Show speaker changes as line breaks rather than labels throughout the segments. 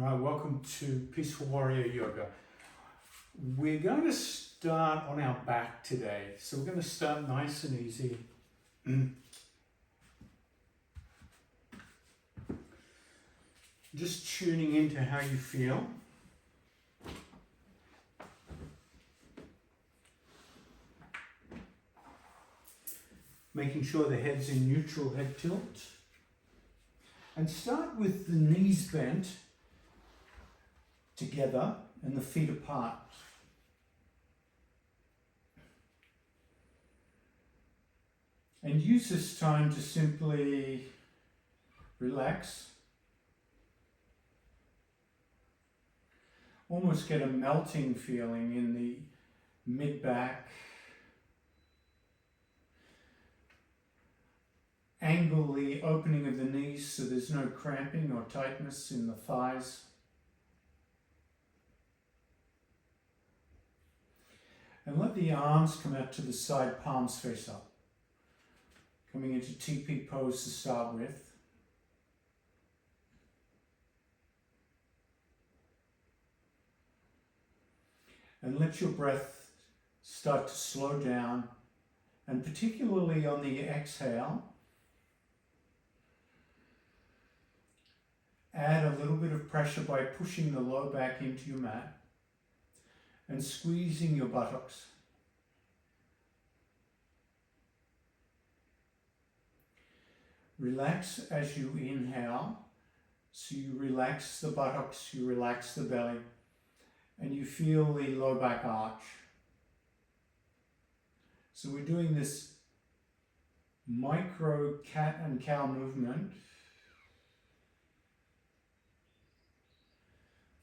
All right, welcome to Peaceful Warrior Yoga. We're going to start on our back today. So we're going to start nice and easy. Just tuning into how you feel. Making sure the head's in neutral head tilt. And start with the knees bent together and the feet apart. And use this time to simply relax. Almost get a melting feeling in the mid-back. Angle the opening of the knees so there's no cramping or tightness in the thighs. And let the arms come out to the side, palms face up. Coming into TP pose to start with. And let your breath start to slow down, and particularly on the exhale, add a little bit of pressure by pushing the low back into your mat and squeezing your buttocks. Relax as you inhale, so you relax the buttocks, you relax the belly, and you feel the low back arch. So we're doing this micro cat and cow movement,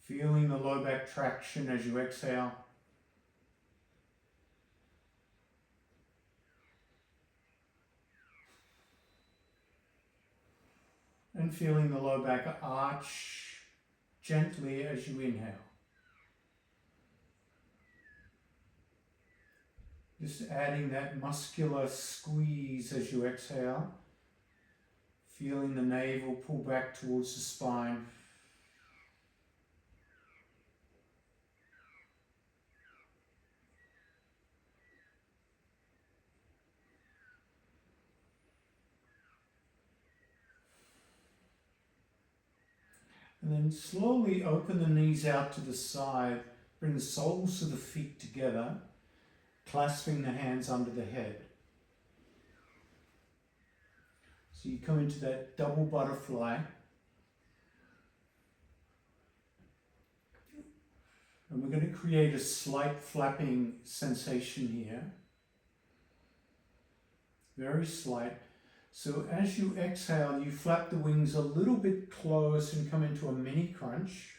feeling the low back traction as you exhale. And feeling the low back arch gently as you inhale. Just adding that muscular squeeze as you exhale. Feeling the navel pull back towards the spine. And then slowly open the knees out to the side. Bring the soles of the feet together, clasping the hands under the head. So you come into that double butterfly. And we're going to create a slight flapping sensation here. Very slight. So as you exhale, you flap the wings a little bit closed and come into a mini crunch.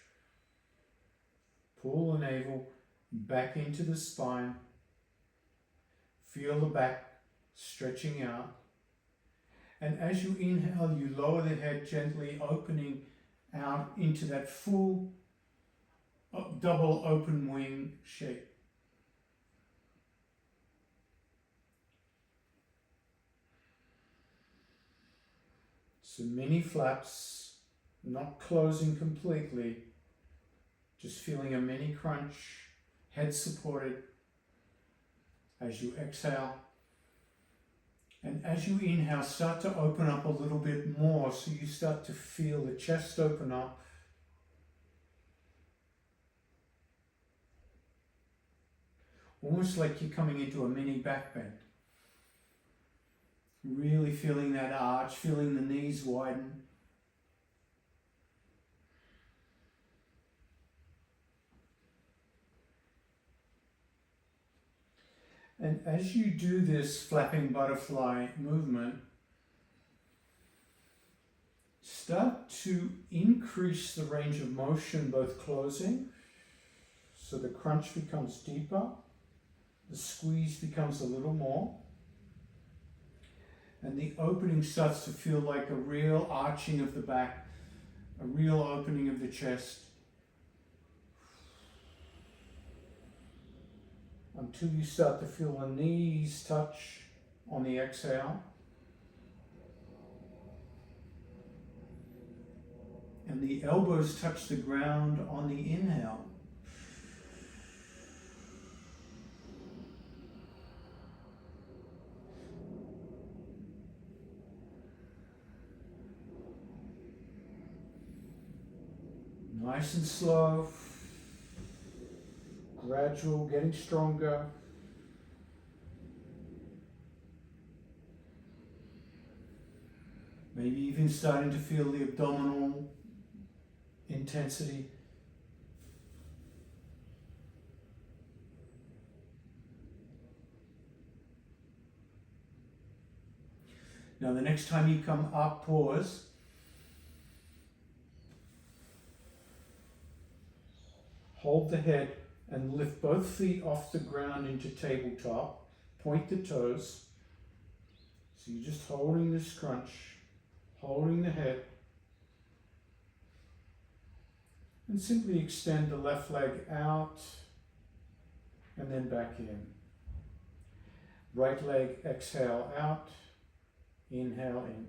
Pull the navel back into the spine. Feel the back stretching out. And as you inhale, you lower the head gently, opening out into that full double open wing shape. So mini flaps, not closing completely, just feeling a mini crunch, head supported as you exhale. And as you inhale, start to open up a little bit more, so you start to feel the chest open up. Almost like you're coming into a mini back bend. Really feeling that arch, feeling the knees widen. And as you do this flapping butterfly movement, start to increase the range of motion, both closing, so the crunch becomes deeper, the squeeze becomes a little more, and the opening starts to feel like a real arching of the back, a real opening of the chest, until you start to feel the knees touch on the exhale. And the elbows touch the ground on the inhale. Nice and slow, gradual, getting stronger. Maybe even starting to feel the abdominal intensity. Now the next time you come up, pause. Hold the head and lift both feet off the ground into tabletop. Point the toes. So you're just holding this crunch, holding the head. And simply extend the left leg out and then back in. Right leg, exhale out, inhale in.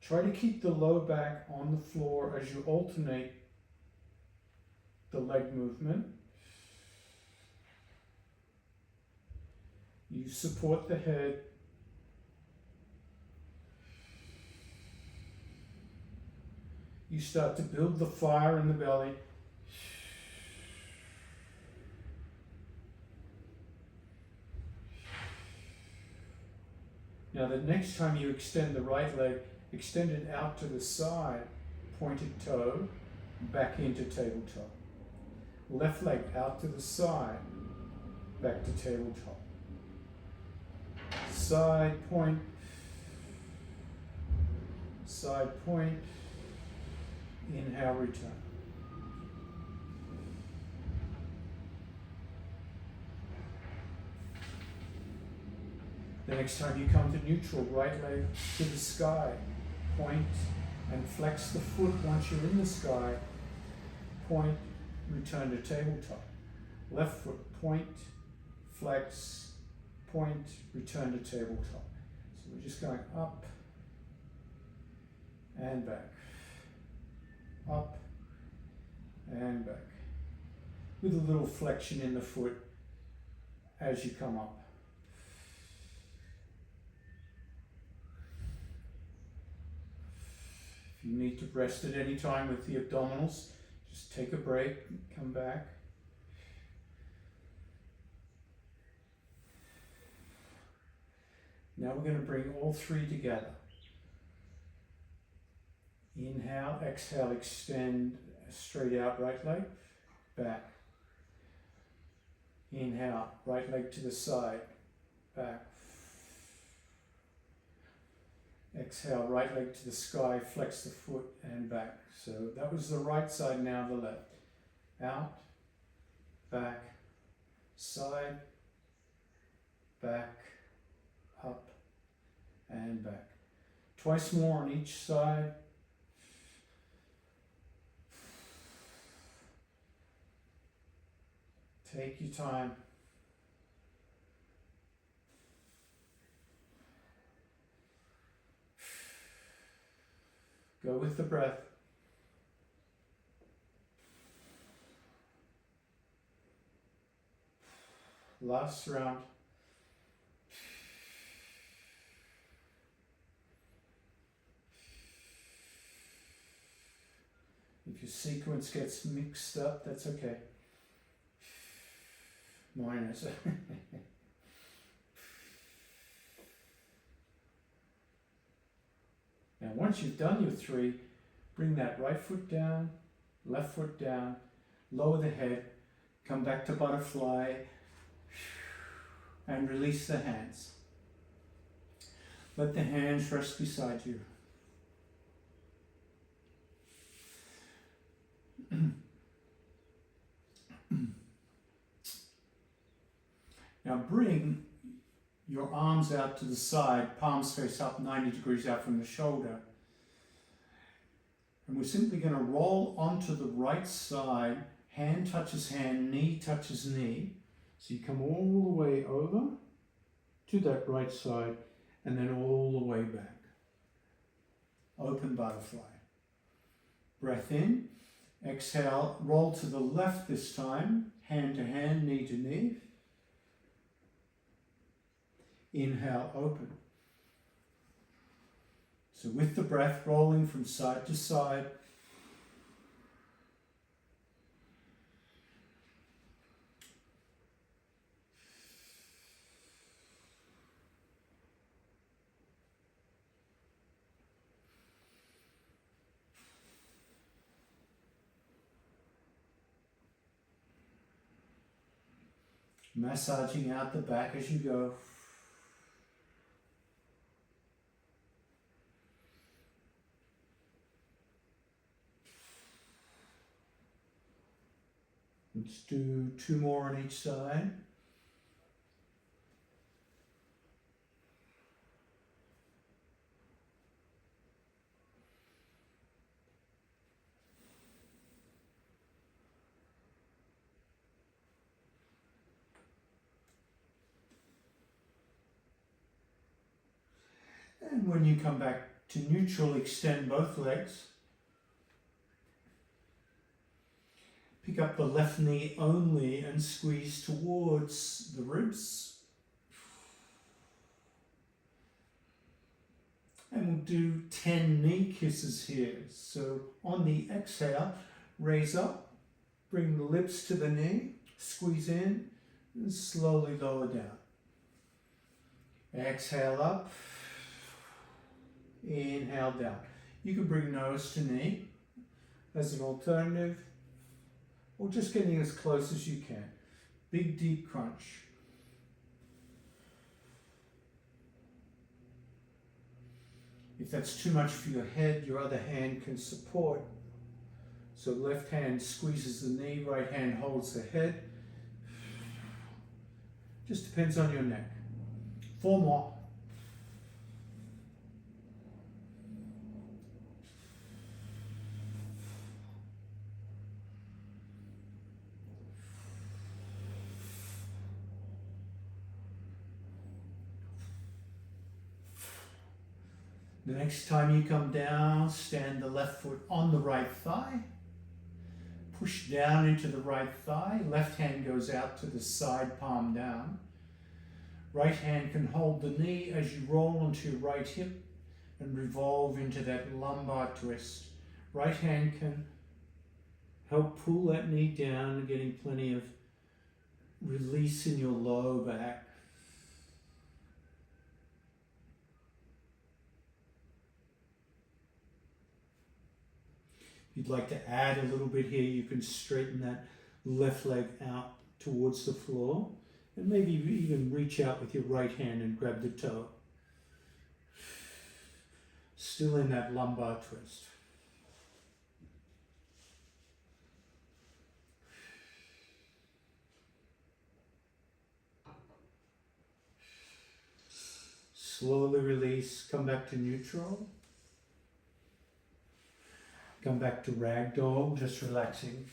Try to keep the low back on the floor as you alternate the leg movement. You support the head. You start to build the fire in the belly. Now the next time you extend the right leg, extend it out to the side, pointed toe, back into tabletop. Left leg out to the side, back to tabletop. Side point, inhale, return. The next time you come to neutral, right leg to the sky, point and flex the foot once you're in the sky, point, return to tabletop. Left foot, point, flex, point, return to tabletop. So we're just going up and back, up and back, with a little flexion in the foot as you come up. If you need to rest at any time with the abdominals, just take a break, come back. Now we're going to bring all three together. Inhale, exhale, extend straight out, right leg, back. Inhale, right leg to the side, back. Exhale, right leg to the sky, flex the foot and back. So that was the right side, now the left. Out, back, side, back, up and back. Twice more on each side. Take your time. Go with the breath. Last round. If your sequence gets mixed up, that's okay. Mine is. Now once you've done your three, bring that right foot down, left foot down, lower the head, come back to butterfly, and release the hands. Let the hands rest beside you. Now bring your arms out to the side, palms face up, 90 degrees out from the shoulder. And we're simply going to roll onto the right side, hand touches hand, knee touches knee. So you come all the way over to that right side and then all the way back. Open butterfly. Breath in. Exhale, roll to the left this time, hand to hand, knee to knee. Inhale, open. So with the breath, rolling from side to side. Massaging out the back as you go. Let's do 2 more on each side. And when you come back to neutral, extend both legs. Pick up the left knee only and squeeze towards the ribs. And we'll do 10 knee kisses here. So on the exhale, raise up, bring the lips to the knee, squeeze in, and slowly lower down. Exhale up, inhale down. You can bring nose to knee as an alternative, or just getting as close as you can. Big deep crunch. If that's too much for your head, your other hand can support. So left hand squeezes the knee, right hand holds the head. Just depends on your neck. 4 more. The next time you come down, stand the left foot on the right thigh. Push down into the right thigh. Left hand goes out to the side, palm down. Right hand can hold the knee as you roll onto your right hip and revolve into that lumbar twist. Right hand can help pull that knee down, getting plenty of release in your low back. If you'd like to add a little bit here, you can straighten that left leg out towards the floor and maybe even reach out with your right hand and grab the toe. Still in that lumbar twist. Slowly release, come back to neutral. Come back to ragdoll, just relaxing.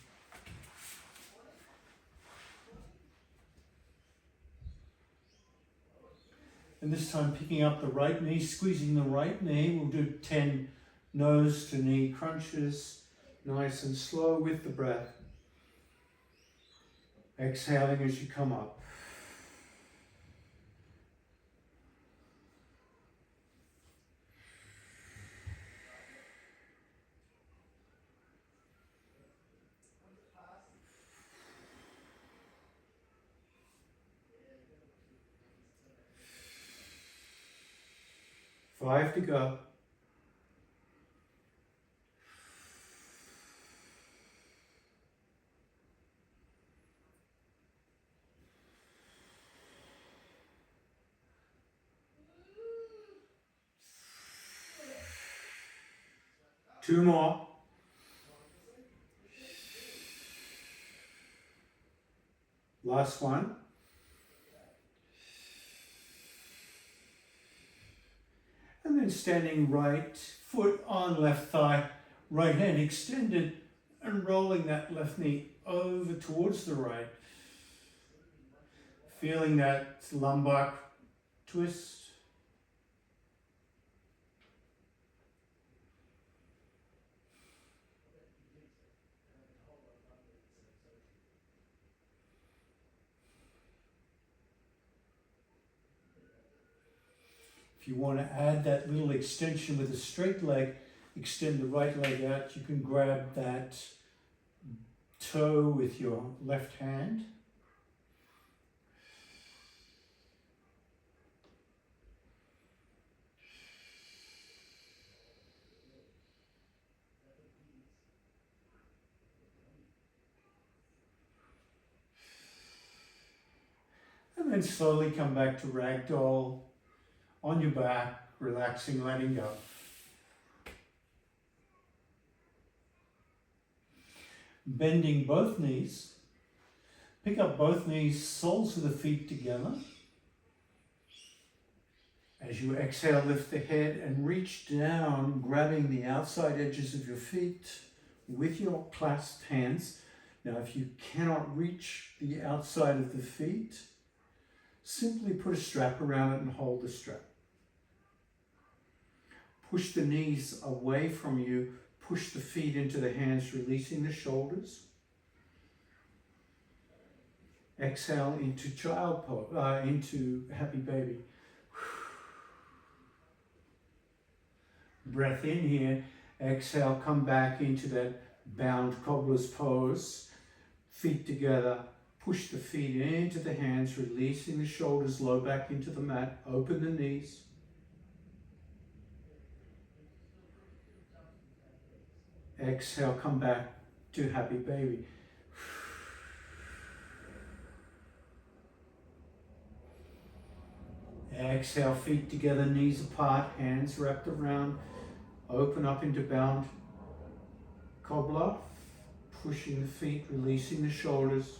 And this time picking up the right knee, squeezing the right knee. We'll do 10 nose to knee crunches, nice and slow with the breath. Exhaling as you come up. Five to go. Two more. Last one. And then standing right foot on left thigh, right hand extended and rolling that left knee over towards the right. Feeling that lumbar twist.
If you want to add that little extension with a straight leg, extend the right leg out. You can grab that toe with your left hand. And then slowly come back to ragdoll on your back, relaxing, letting go. Bending both knees. Pick up both knees, soles of the feet together. As you exhale, lift the head and reach down, grabbing the outside edges of your feet with your clasped hands. Now, if you cannot reach the outside of the feet, simply put a strap around it and hold the strap. Push the knees away from you, push the feet into the hands, releasing the shoulders. Exhale into child pose, into happy baby. Breath in here, exhale, come back into that bound cobbler's pose. Feet together, push the feet into the hands, releasing the shoulders, low back into the mat, open the knees. Exhale, come back to happy baby. Exhale, feet together, knees apart, hands wrapped around. Open up into bound cobbler, pushing the feet, releasing the shoulders.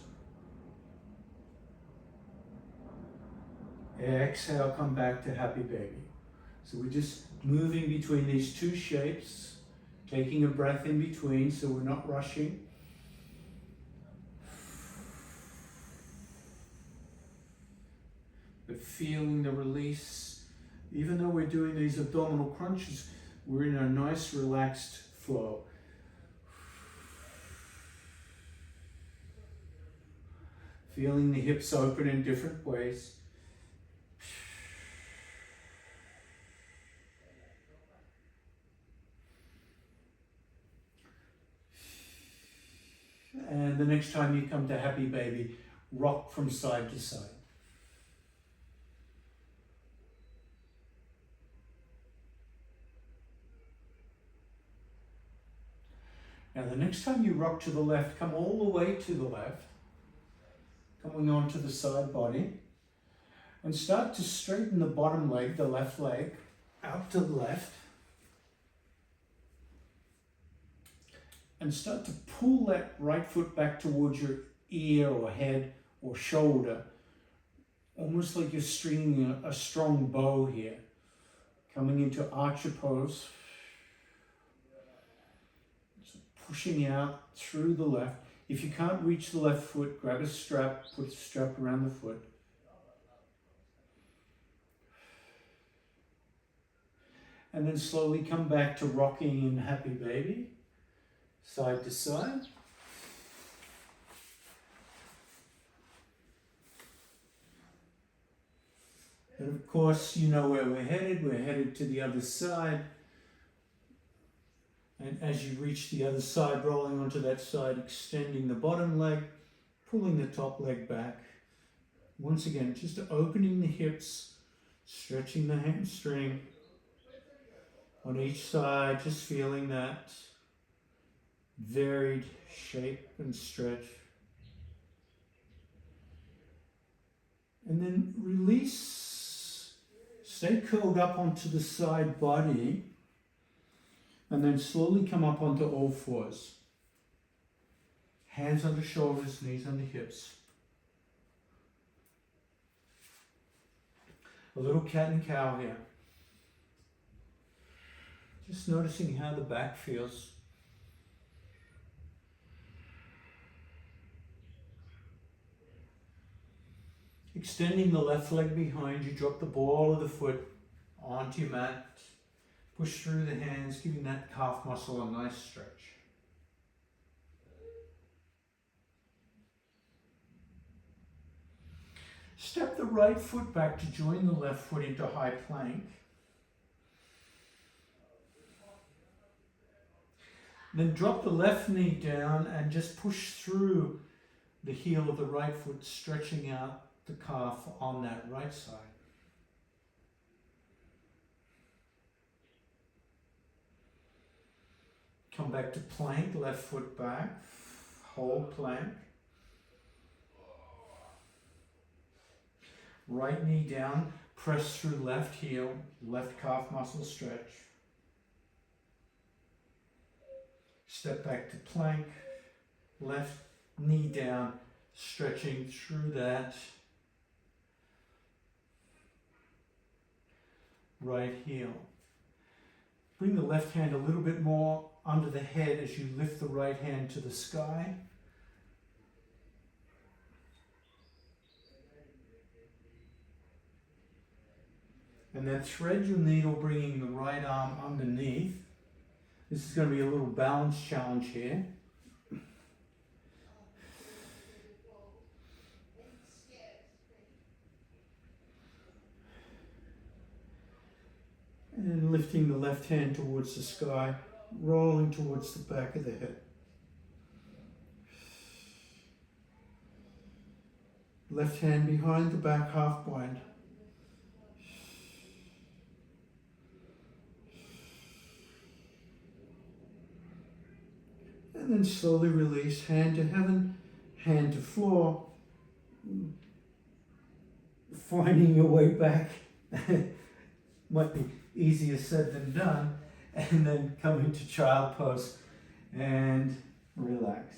Exhale, come back to happy baby. So we're just moving between these two shapes, taking a breath in between so we're not rushing. But feeling the release. Even though we're doing these abdominal crunches, we're in a nice relaxed flow. Feeling the hips open in different ways. And the next time you come to happy baby, rock from side to side. Now the next time you rock to the left, come all the way to the left, coming onto the side body, and start to straighten the bottom leg, the left leg, out to the left, and start to pull that right foot back towards your ear or head or shoulder, almost like you're stringing a strong bow here, coming into archer pose. Pushing out through the left. If you can't reach the left foot, grab a strap, put a strap around the foot. And then slowly come back to rocking in happy baby, side to side. And of course, you know where we're headed. We're headed to the other side. And as you reach the other side, rolling onto that side, extending the bottom leg, pulling the top leg back. Once again, just opening the hips, stretching the hamstring on each side, just feeling that varied shape and stretch. And then release, stay curled up onto the side body. And then slowly come up onto all fours. Hands on the shoulders, knees on the hips. A little cat and cow here. Just noticing how the back feels. Extending the left leg behind you, drop the ball of the foot onto your mat. Push through the hands, giving that calf muscle a nice stretch. Step the right foot back to join the left foot into high plank. Then drop the left knee down and just push through the heel of the right foot, stretching out the calf on that right side. Come back to plank, left foot back, hold plank. Right knee down, press through left heel, left calf muscle stretch. Step back to plank, left knee down, stretching through that. Right heel. Bring the left hand a little bit more under the head as you lift the right hand to the sky. And then thread your needle, bringing the right arm underneath. This is going to be a little balance challenge here. And lifting the left hand towards the sky, rolling towards the back of the head. Left hand behind the back half bind. And then slowly release, hand to heaven, hand to floor. Finding your way back might be easier said than done. And then come into child pose and relax.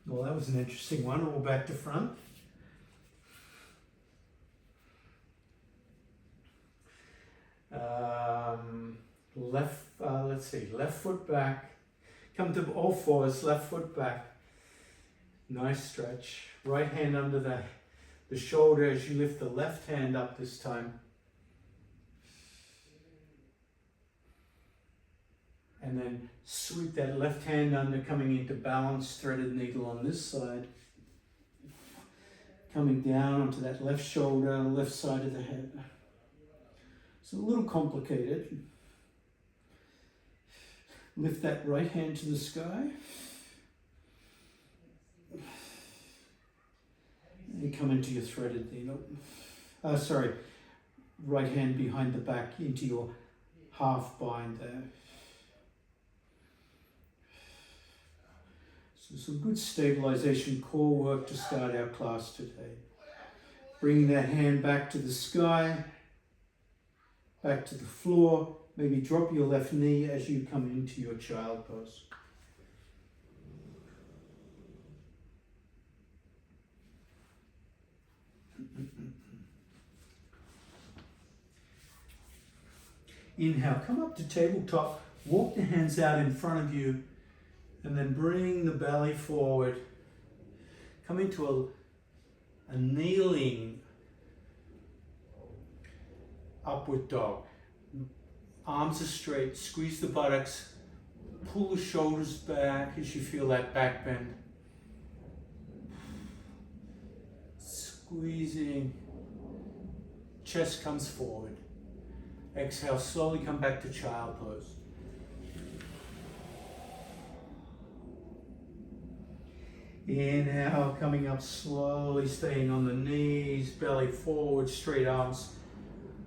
Well, that was an interesting one. All back to front. Left foot back. Come to all fours, left foot back. Nice stretch. Right hand under the shoulder as you lift the left hand up this time. And then sweep that left hand under, coming into balance, threaded needle on this side. Coming down onto that left shoulder, left side of the head. It's a little complicated. Lift that right hand to the sky. And come into your threaded needle. Right hand behind the back into your half bind there. So some good stabilization core work to start our class today. Bringing that hand back to the sky, back to the floor. Maybe drop your left knee as you come into your child pose. Inhale, come up to tabletop, walk the hands out in front of you, and then bring the belly forward. Come into a kneeling upward dog. Arms are straight, squeeze the buttocks, pull the shoulders back as you feel that back bend. Squeezing, chest comes forward. Exhale, slowly come back to child pose. Inhale, coming up slowly, staying on the knees, belly forward, straight arms.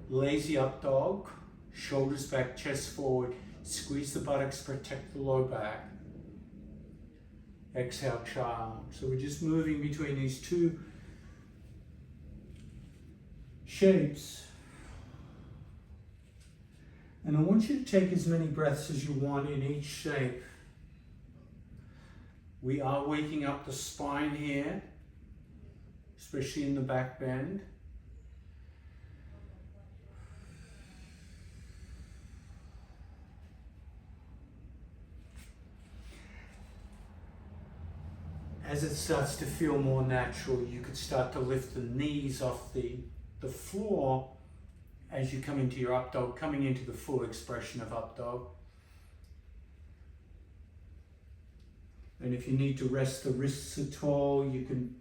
Lazy up dog, shoulders back, chest forward. Squeeze the buttocks, protect the low back. Exhale, child. So we're just moving between these two shapes. And I want you to take as many breaths as you want in each shape. We are waking up the spine here, especially in the back bend. As it starts to feel more natural, you could start to lift the knees off the floor as you come into your up dog, coming into the full expression of up dog. And if you need to rest the wrists at all, you can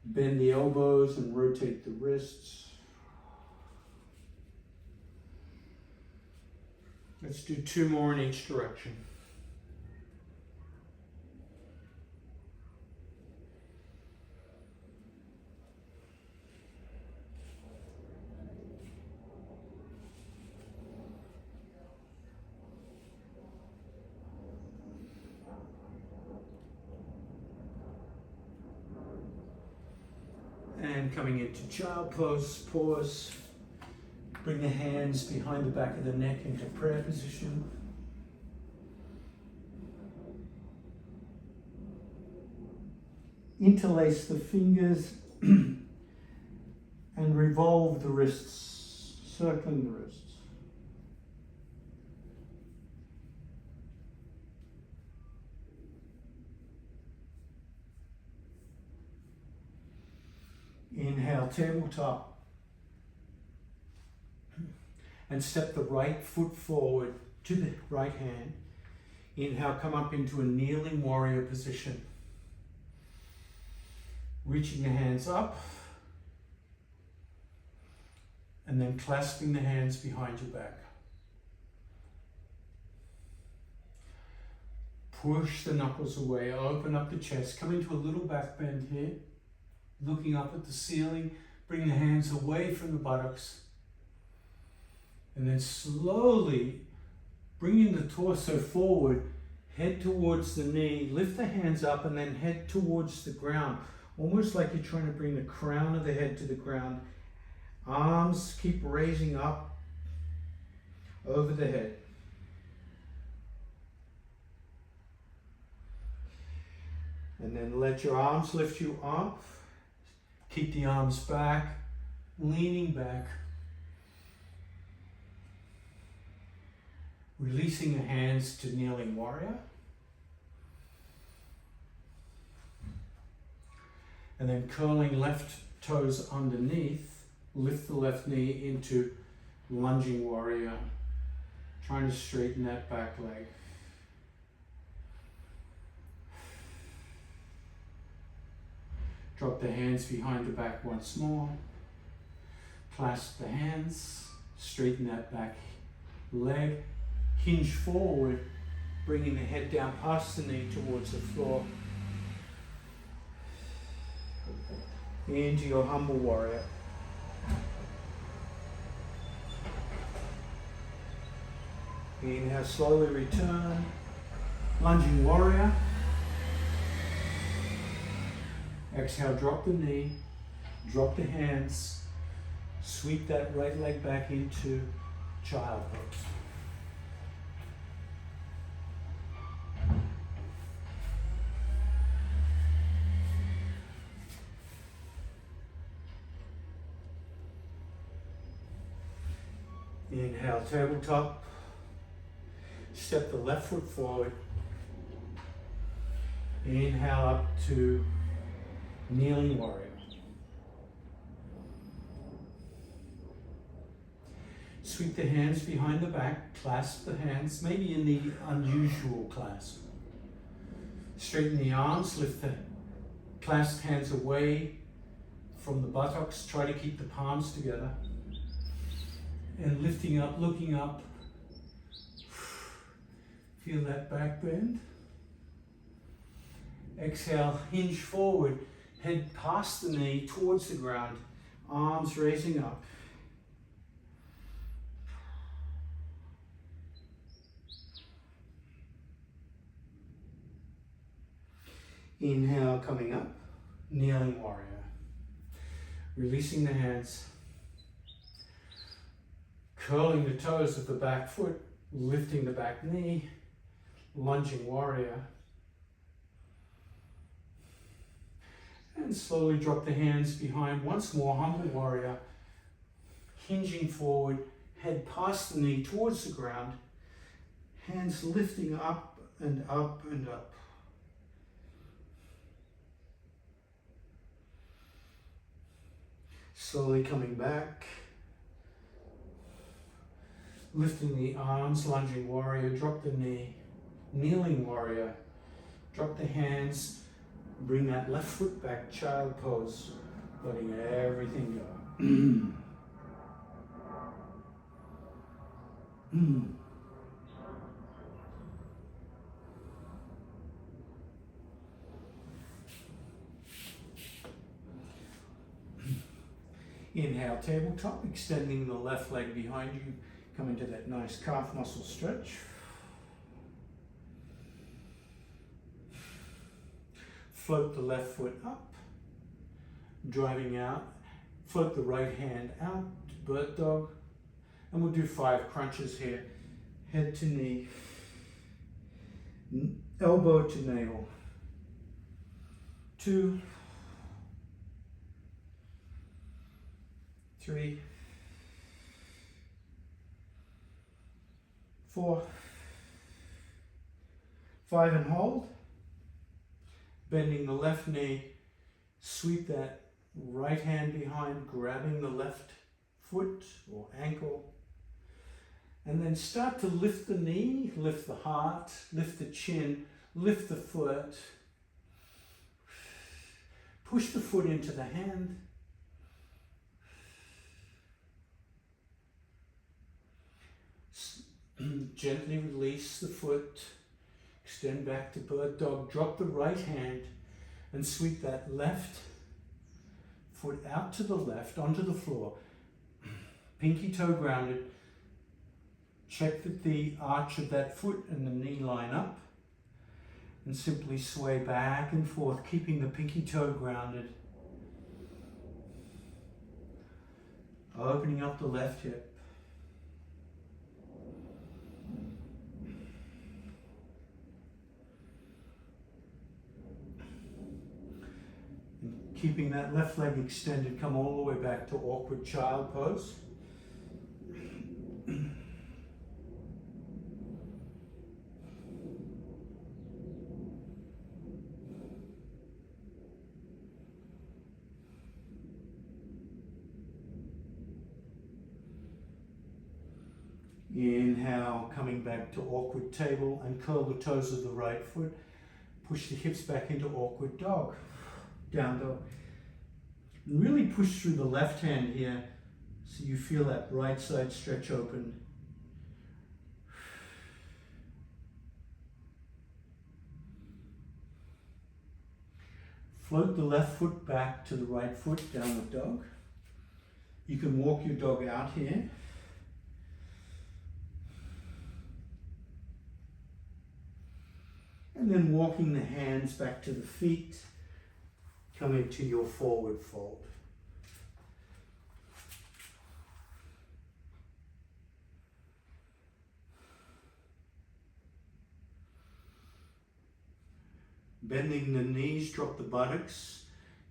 bend the elbows and rotate the wrists. Let's do 2 more in each direction. And coming into child pose, pause. Bring the hands behind the back of the neck into prayer position. Interlace the fingers and revolve the wrists, circling the wrists. Inhale, tabletop. And step the right foot forward to the right hand. Inhale, come up into a kneeling warrior position. Reaching the hands up. And then clasping the hands behind your back. Push the knuckles away, open up the chest, come into a little back bend here. Looking up at the ceiling, bring the hands away from the buttocks. And then slowly bringing the torso forward, head towards the knee, lift the hands up and then head towards the ground. Almost like you're trying to bring the crown of the head to the ground. Arms keep raising up over the head. And then let your arms lift you up. Keep the arms back, leaning back. Releasing the hands to kneeling warrior. And then curling left toes underneath, lift the left knee into lunging warrior. Trying to straighten that back leg. Drop the hands behind the back once more. Clasp the hands, straighten that back leg. Hinge forward, bringing the head down past the knee towards the floor. Into your humble warrior. Inhale, slowly return. Lunging warrior. Exhale, drop the knee, drop the hands, sweep that right leg back into child pose. Inhale, tabletop. Step the left foot forward. Inhale up to kneeling warrior. Sweep the hands behind the back, clasp the hands, maybe in the unusual clasp. Straighten the arms, lift the clasped hands away from the buttocks, try to keep the palms together. And lifting up, looking up. Feel that back bend. Exhale, hinge forward, head past the knee towards the ground, arms raising up. Inhale, coming up, kneeling warrior. Releasing the hands. Curling the toes of the back foot, lifting the back knee, lunging warrior. And slowly drop the hands behind. Once more, humble warrior. Hinging forward, head past the knee towards the ground. Hands lifting up and up and up. Slowly coming back. Lifting the arms, lunging warrior, drop the knee, kneeling warrior, drop the hands, bring that left foot back, child pose, letting everything go.
Inhale, tabletop, extending the left leg behind you. Come into that nice calf muscle stretch. Float the left foot up, driving out. Float the right hand out, bird dog. And we'll do 5 crunches here. Head to knee, elbow to navel. 2, 3, 4, 5, and hold. Bending the left knee, sweep that right hand behind, grabbing the left foot or ankle. And then start to lift the knee, lift the heart, lift the chin, lift the foot. Push the foot into the hand. Gently release the foot. Extend back to bird dog. Drop the right hand and sweep that left foot out to the left onto the floor. Pinky toe grounded. Check that the arch of that foot and the knee line up. And simply sway back and forth, keeping the pinky toe grounded. Opening up the left hip. And keeping that left leg extended, come all the way back to awkward child pose. Inhale, coming back to awkward table, and curl the toes of the right foot. Push the hips back into awkward dog. Down dog. And really push through the left hand here so you feel that right side stretch open. Float the left foot back to the right foot, downward dog. You can walk your dog out here. And then walking the hands back to the feet, coming to your forward fold. Bending the knees, drop the buttocks,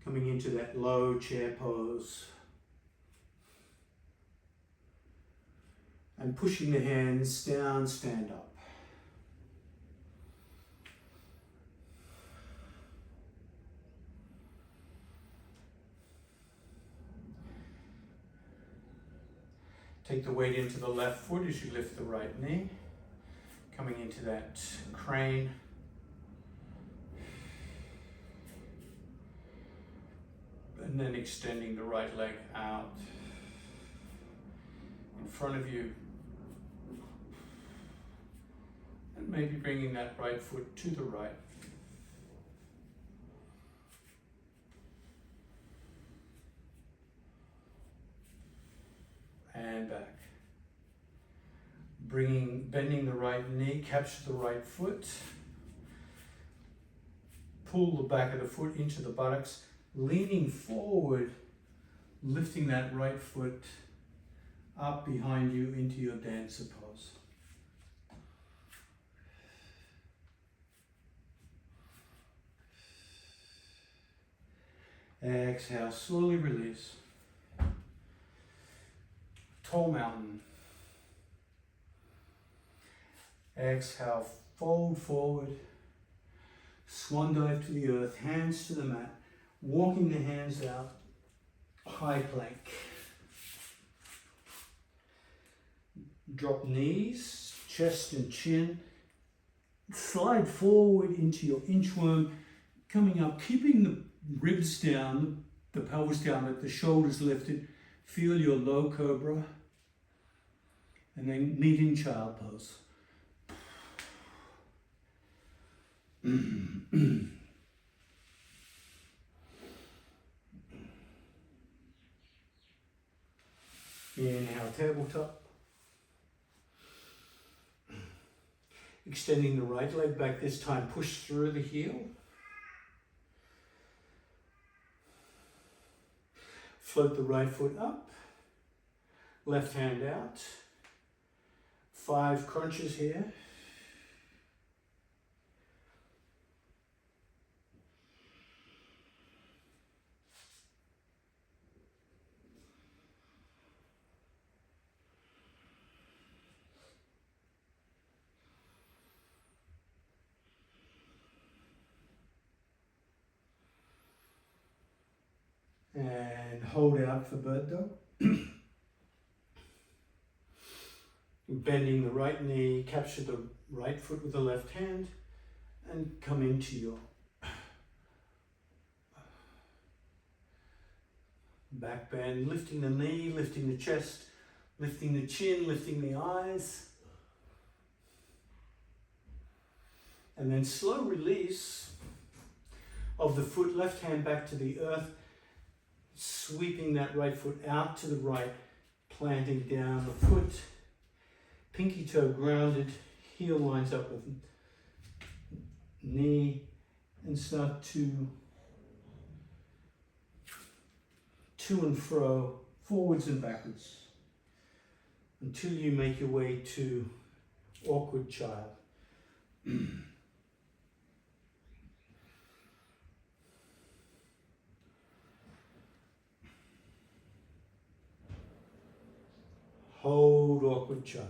coming into that low chair pose. And pushing the hands down, stand up. Take the weight into the left foot as you lift the right knee, coming into that crane. And then extending the right leg out in front of you. And maybe bringing that right foot to the right. And back. Bending the right knee, capture the right foot. Pull the back of the foot into the buttocks, leaning forward, lifting that right foot up behind you into your dancer pose. Exhale, slowly release. Tall mountain. Exhale, fold forward. Swan dive to the earth, hands to the mat. Walking the hands out, high plank. Drop knees, chest and chin. Slide forward into your inchworm, coming up, keeping the ribs down, the pelvis down, but the shoulders lifted. Feel your low cobra. And then meet in child pose.
Inhale, tabletop. Extending the right leg back, this time push through the heel. Float the right foot up, left hand out. 5 crunches here. And hold out for bird dog. Bending the right knee, capture the right foot with the left hand and come into your back bend, lifting the knee, lifting the chest, lifting the chin, lifting the eyes. And then slow release of the foot, left hand back to the earth, sweeping that right foot out to the right, planting down the foot, pinky toe grounded, heel lines up with knee, and start to and fro, forwards and backwards, until you make your way to awkward child. Hold awkward child.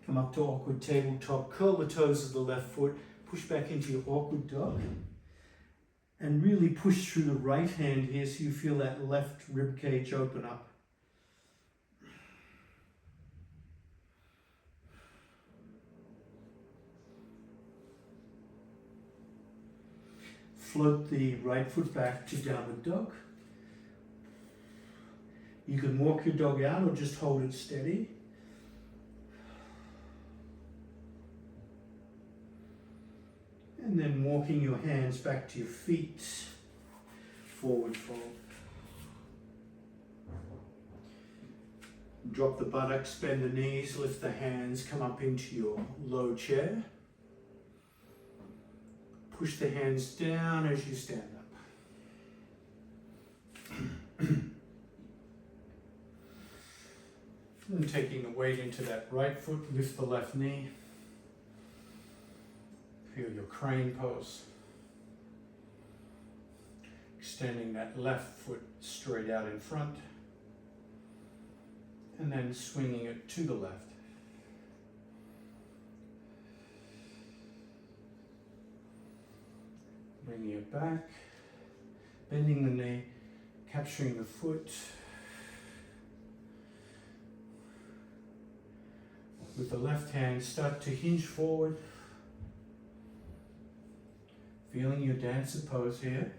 Come up to awkward tabletop, curl the toes of the left foot, push back into your awkward dog, and really push through the right hand here so you feel that left rib cage open up. Float the right foot back to downward dog. You can walk your dog out or just hold it steady. And then walking your hands back to your feet, forward fold. Drop the buttocks, bend the knees, lift the hands, come up into your low chair. Push the hands down as you stand up. And taking the weight into that right foot, lift the left knee. Feel your crane pose. Extending that left foot straight out in front. And then swinging it to the left. Bringing it back. Bending the knee. Capturing the foot. With the left hand, start to hinge forward. Feeling your dancer pose here.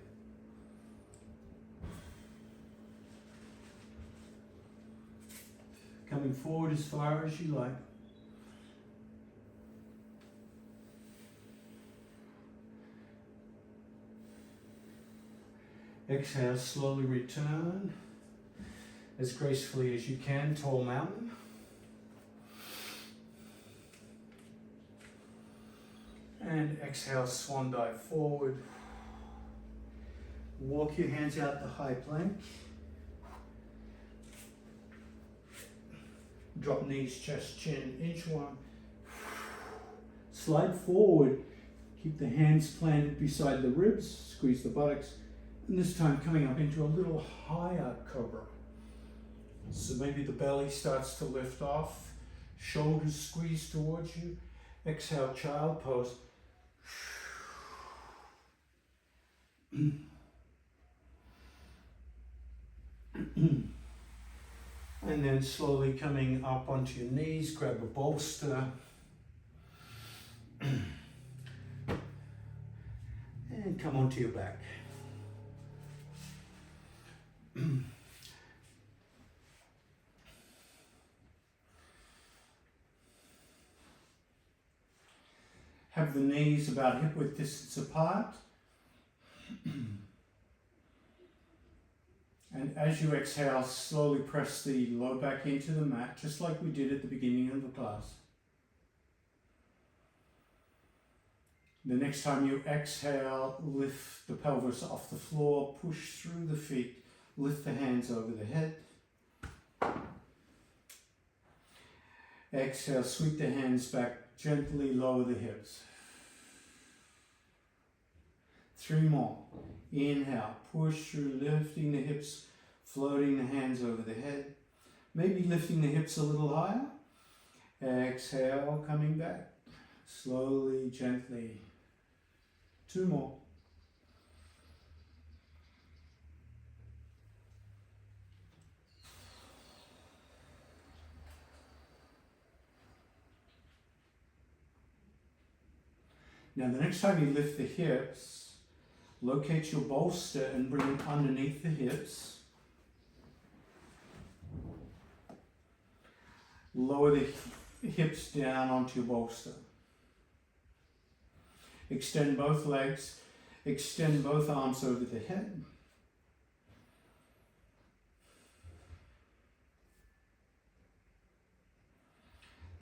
Coming forward as far as you like. Exhale, slowly return as gracefully as you can, tall mountain. And exhale, swan dive forward. Walk your hands out to high plank. Drop knees, chest, chin, inch one. Slide forward. Keep the hands planted beside the ribs. Squeeze the buttocks. And this time coming up into a little higher cobra. So maybe the belly starts to lift off. Shoulders squeeze towards you. Exhale, child pose. And then slowly coming up onto your knees, grab a bolster. And come onto your back.
Have the knees about hip width distance apart. And as you exhale, slowly press the low back into the mat, just like we did at the beginning of the class. The next time you exhale, lift the pelvis off the floor, push through the feet, lift the hands over the head. Exhale, sweep the hands back, gently lower the hips. 3 more. Inhale, push through, lifting the hips, floating the hands over the head. Maybe lifting the hips a little higher. Exhale, coming back. Slowly, gently. 2 more. Now the next time you lift the hips, locate your bolster and bring it underneath the hips. Lower the hips down onto your bolster. Extend both legs, extend both arms over the head.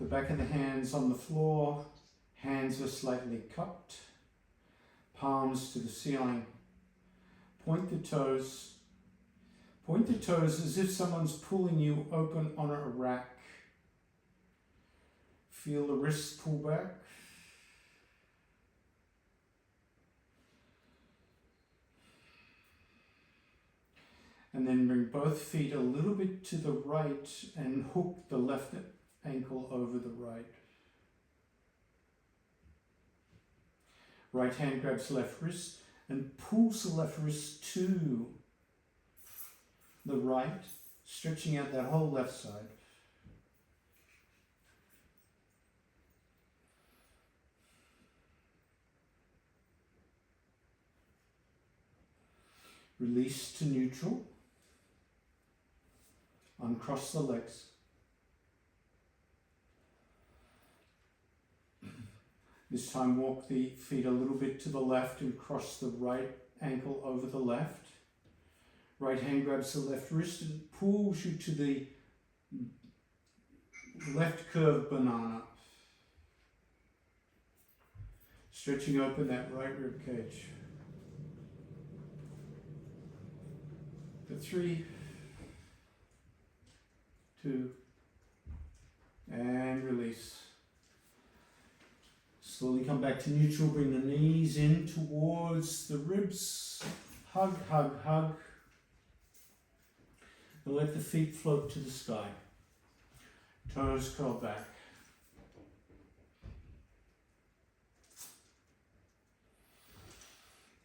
The back of the hands on the floor, hands are slightly cupped, palms to the ceiling. Point the toes as if someone's pulling you open on a rack. Feel the wrists pull back. And then bring both feet a little bit to the right and hook the left ankle over the right. Right hand grabs left wrist and pulls the left wrist to the right, stretching out that whole left side. Release to neutral. Uncross the legs. This time walk the feet a little bit to the left and cross the right ankle over the left. Right hand grabs the left wrist and pulls you to the left curved banana. Stretching open that right rib cage. For 3, 2, and release. Slowly come back to neutral, bring the knees in towards the ribs. Hug, hug, hug. And let the feet float to the sky. Toes curl back.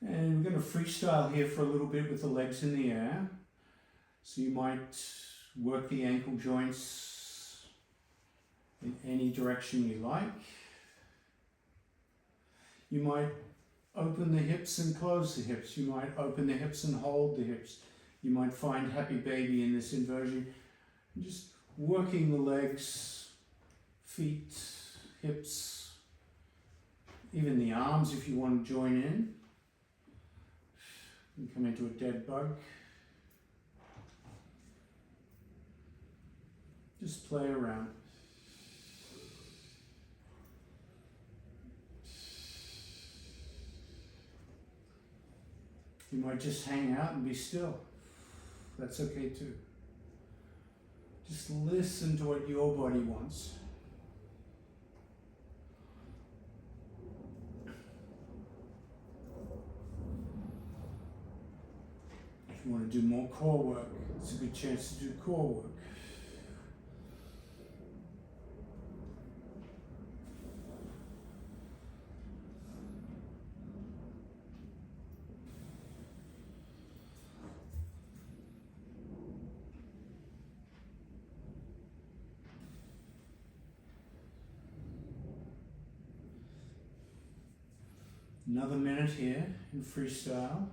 And we're going to freestyle here for a little bit with the legs in the air. So you might work the ankle joints in any direction you like. You might open the hips and close the hips. You might open the hips and hold the hips. You might find happy baby in this inversion. Just working the legs, feet, hips, even the arms if you want to join in. And come into a dead bug. Just play around. You might just hang out and be still. That's okay too. Just listen to what your body wants. If you want to do more core work, it's a good chance to do core work. Another minute here in freestyle.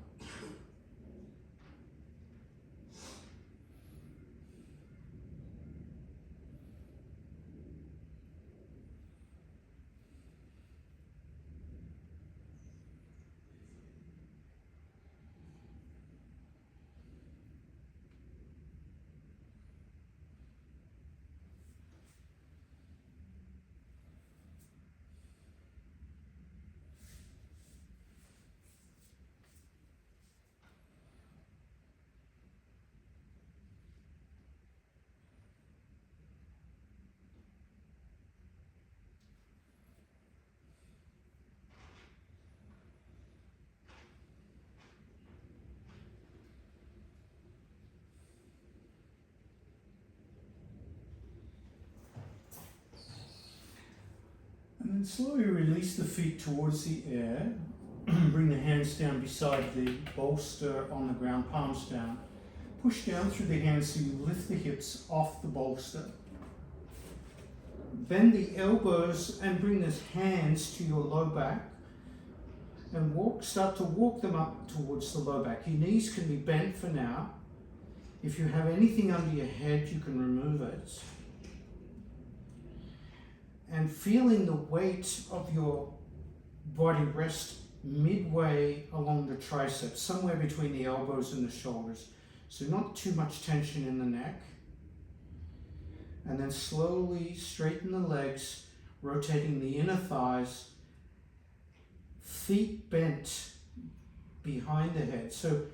And slowly release the feet towards the air. Bring the hands down beside the bolster on the ground, palms down. Push down through the hands so you lift the hips off the bolster. Bend the elbows and bring the hands to your low back. And start to walk them up towards the low back. Your knees can be bent for now. If you have anything under your head, you can remove it. And feeling the weight of your body rest midway along the triceps, somewhere between the elbows and the shoulders. So not too much tension in the neck. And then slowly straighten the legs, rotating the inner thighs, feet bent behind the head. So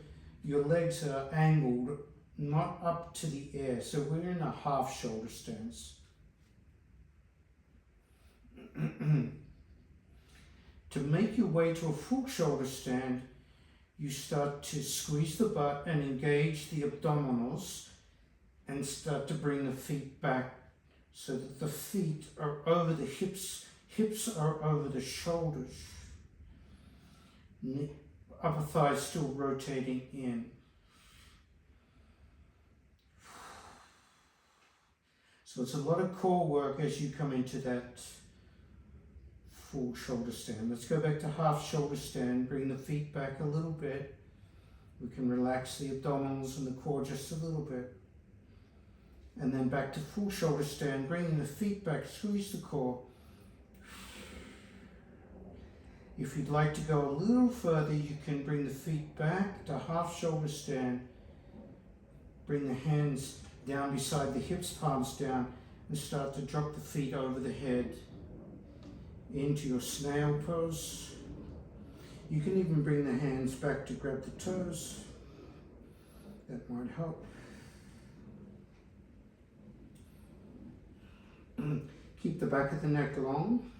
your legs are angled, not up to the air. So we're in a half shoulder stance. To make your way to a full shoulder stand, you start to squeeze the butt and engage the abdominals and start to bring the feet back so that the feet are over the hips are over the shoulders. Upper thighs still rotating in. So it's a lot of core work as you come into that full shoulder stand. Let's go back to half shoulder stand. Bring the feet back a little bit. We can relax the abdominals and the core just a little bit. And then back to full shoulder stand, bringing the feet back, squeeze the core. If you'd like to go a little further, you can bring the feet back to half shoulder stand. Bring the hands down beside the hips, palms down, and start to drop the feet over the head into your snail pose. You can even bring the hands back to grab the toes. That might help. Keep the back of the neck long.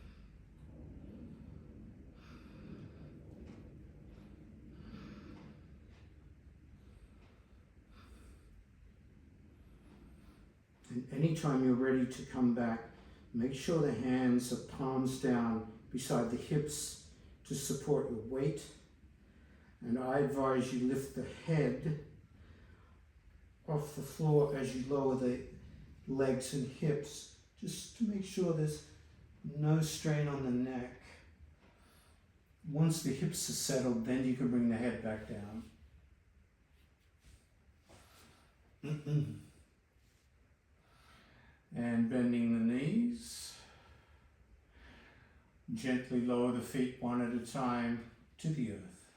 And anytime you're ready to come back, make sure the hands are palms down beside the hips to support your weight. And I advise you lift the head off the floor as you lower the legs and hips, just to make sure there's no strain on the neck. Once the hips are settled, then you can bring the head back down. And bending the knees. Gently lower the feet one at a time to the earth.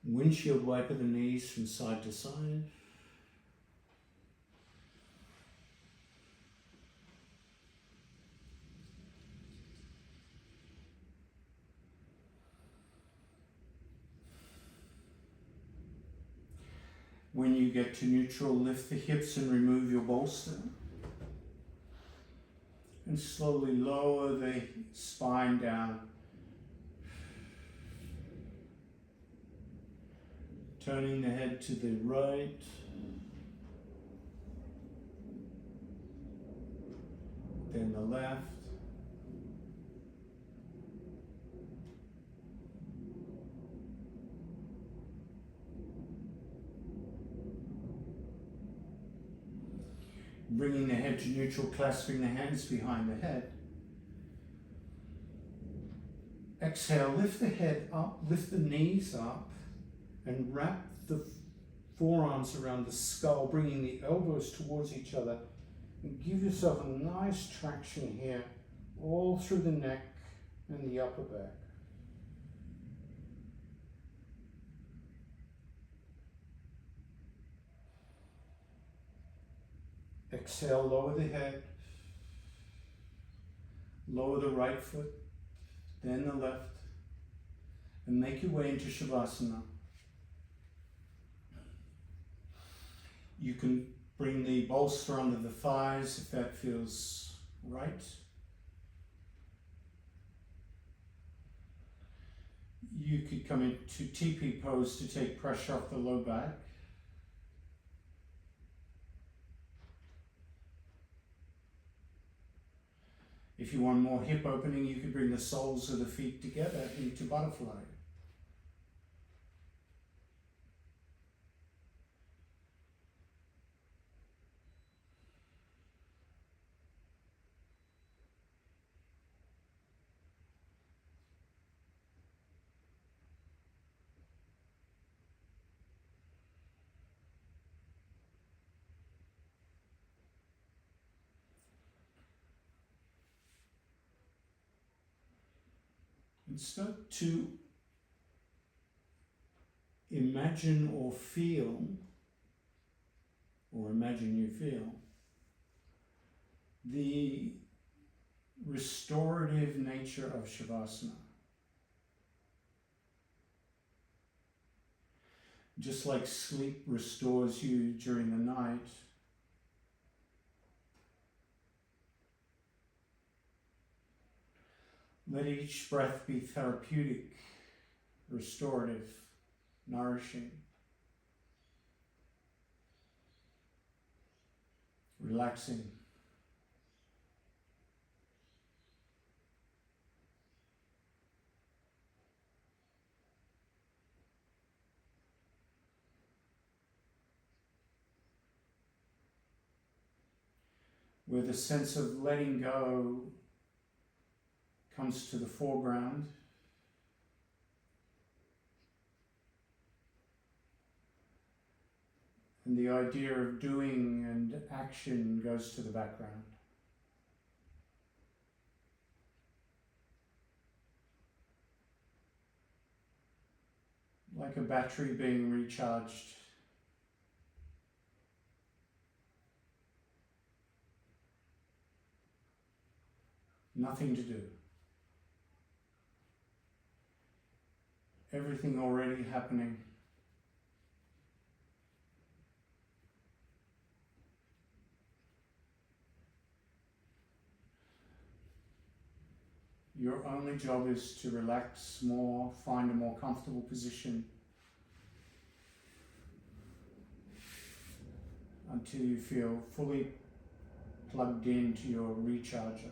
Windshield wiper the knees from side to side. When you get to neutral, lift the hips and remove your bolster. And slowly lower the spine down. Turning the head to the right. Then the left. Bringing the head to neutral, clasping the hands behind the head. Exhale, lift the head up, lift the knees up, and wrap the forearms around the skull, bringing the elbows towards each other. And give yourself a nice traction here, all through the neck and the upper back. Exhale, lower the head, lower the right foot, then the left, and make your way into Shavasana. You can bring the bolster under the thighs if that feels right. You could come into teepee pose to take pressure off the low back. If you want more hip opening, you could bring the soles of the feet together into butterfly. And start to imagine or imagine you feel, the restorative nature of Shavasana. Just like sleep restores you during the night, let each breath be therapeutic, restorative, nourishing, relaxing. Where the sense of letting go comes to the foreground, and the idea of doing and action goes to the background. Like a battery being recharged. Nothing to do. Everything already happening. Your only job is to relax more, find a more comfortable position until you feel fully plugged into your recharger.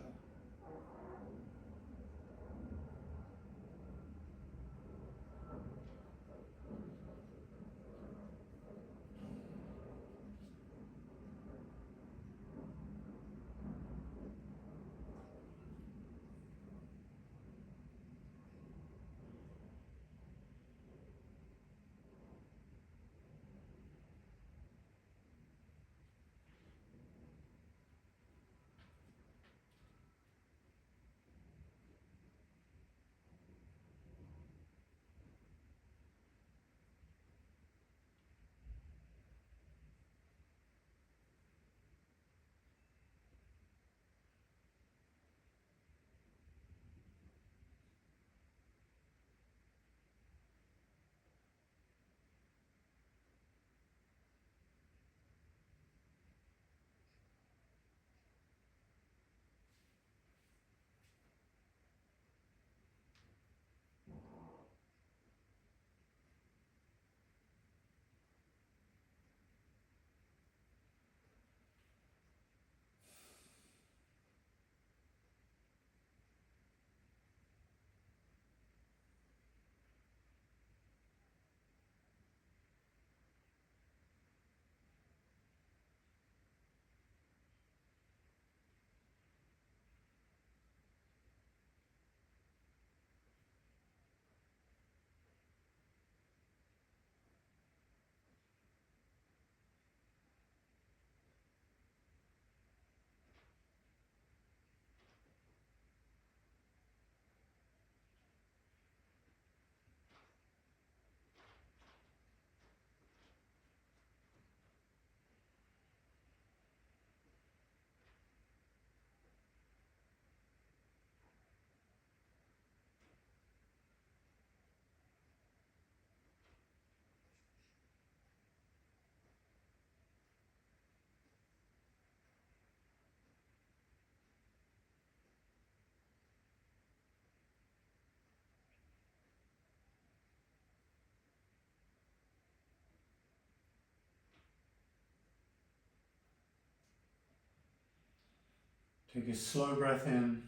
Take a slow breath in.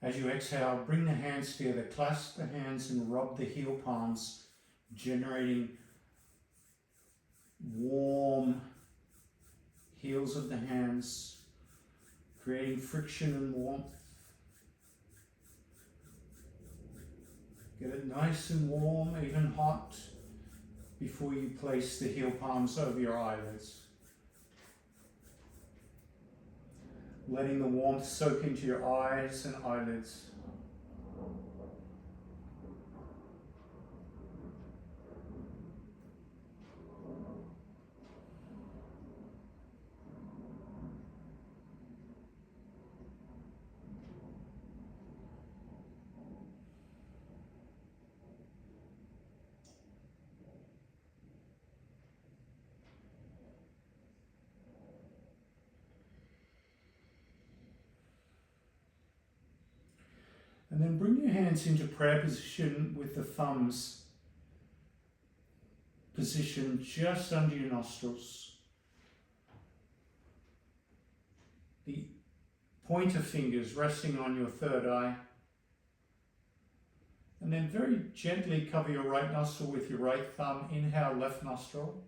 As you exhale, bring the hands together, clasp the hands and rub the heel palms, generating warm heels of the hands, creating friction and warmth. Get it nice and warm, even hot, before you place the heel palms over your eyelids. Letting the warmth soak into your eyes and eyelids. And then bring your hands into prayer position with the thumbs positioned just under your nostrils. The pointer fingers resting on your third eye. And then very gently cover your right nostril with your right thumb. Inhale, left nostril.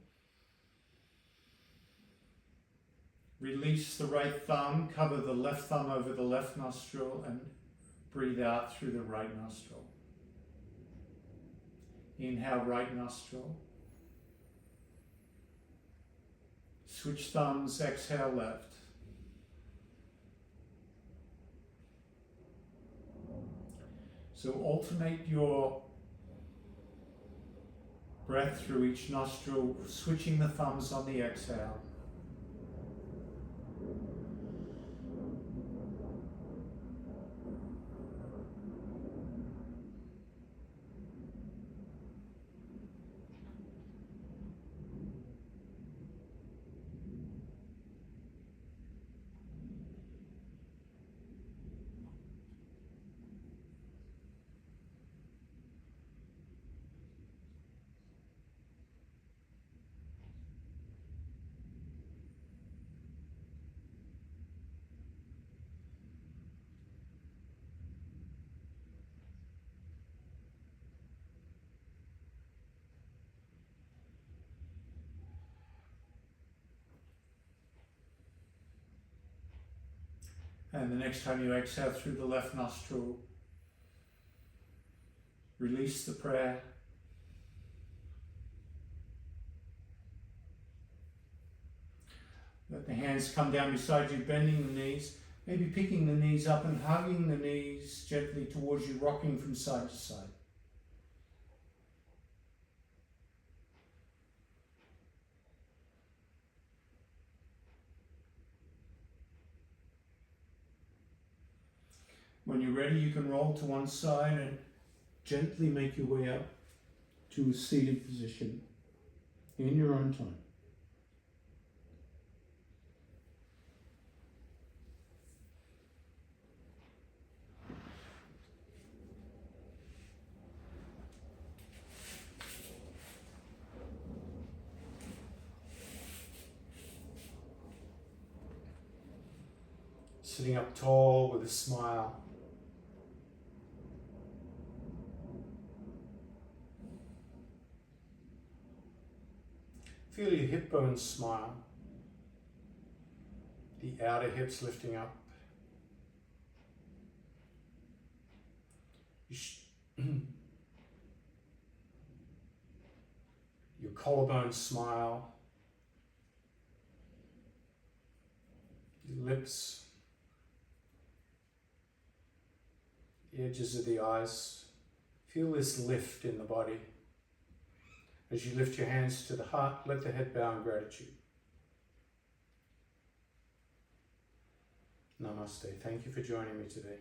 Release the right thumb, cover the left thumb over the left nostril, and breathe out through the right nostril. Inhale, right nostril. Switch thumbs, exhale, left. So alternate your breath through each nostril, switching the thumbs on the exhale. And the next time you exhale through the left nostril, release the prayer. Let the hands come down beside you, bending the knees, maybe picking the knees up and hugging the knees gently towards you, rocking from side to side. When you're ready, you can roll to one side and gently make your way up to a seated position in your own time. Sitting up tall with a smile. Feel your hip bones smile, the outer hips lifting up. Your collarbones smile, your lips, the edges of the eyes. Feel this lift in the body. As you lift your hands to the heart, let the head bow in gratitude. Namaste. Thank you for joining me today.